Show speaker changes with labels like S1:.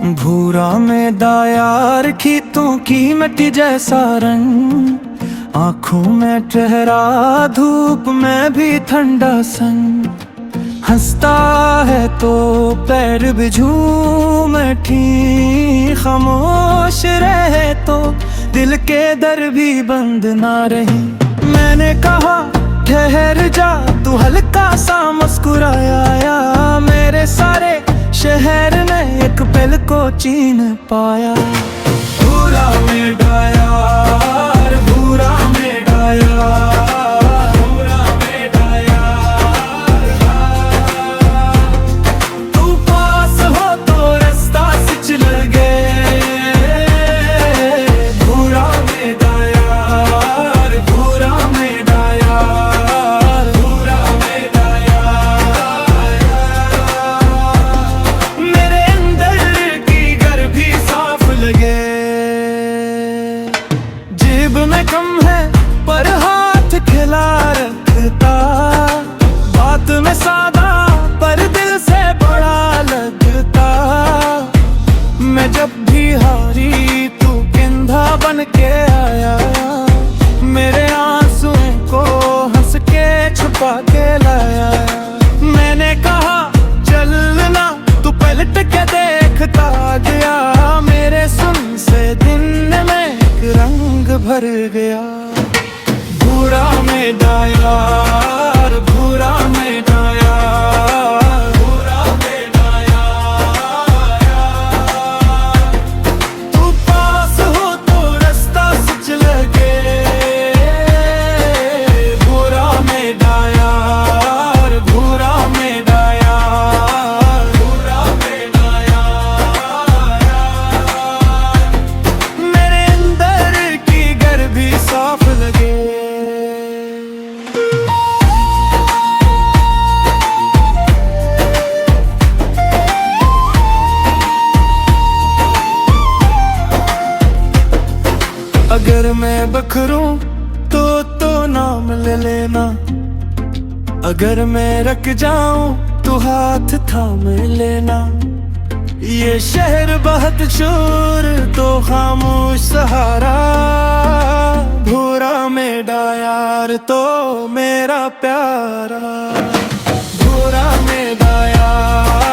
S1: भूरा में दायार खीतों की मिट्टी जैसा रंग, आँखों में ठहरा धूप में भी ठंडा संग। हंसता है तो पैर भी झूमे ठीक, खामोश रहे तो दिल के दर भी बंद ना रही। मैंने कहा ठहर जा, तू हल्का सा मुस्कुराया, मेरे सारे शहर ने एक पल को चीन पाया। भूरा में डायार, भूरा में डायार, भूरा में डायार। तू पास हो तो रास्ता सिच लगे। भूरा में डायार, भूरा में डायार, भूरा में डायार। मेरे अंदर की घर भी साफ लगे। जेब में कम है पर हाथ खिला रखता, बात में सादा पर दिल से बड़ा लगता। मैं जब भी हारी तू कंधा बन के आया, मेरे आंसुओं को हंस के छुपा के लाया। मैंने कहा चलना, तू पलट के देखता गया, मेरे सुन से दिन में एक रंग भर गया। भूरा में डायार, भूरा में डायार, भूरा में डायार। तू पास हो तो रास्ता सच लगे। भूरा में डायार, भूरा में डायार, भूरा में डायार। मेरे अंदर की घर भी साफ लगे। अगर मैं बखरूं तो नाम ले लेना, अगर मैं रख जाऊं तो हाथ थाम लेना। ये शहर बहुत शोर तो खामोश सहारा, भूरा में डायार तो मेरा प्यारा। भूरा में डायार।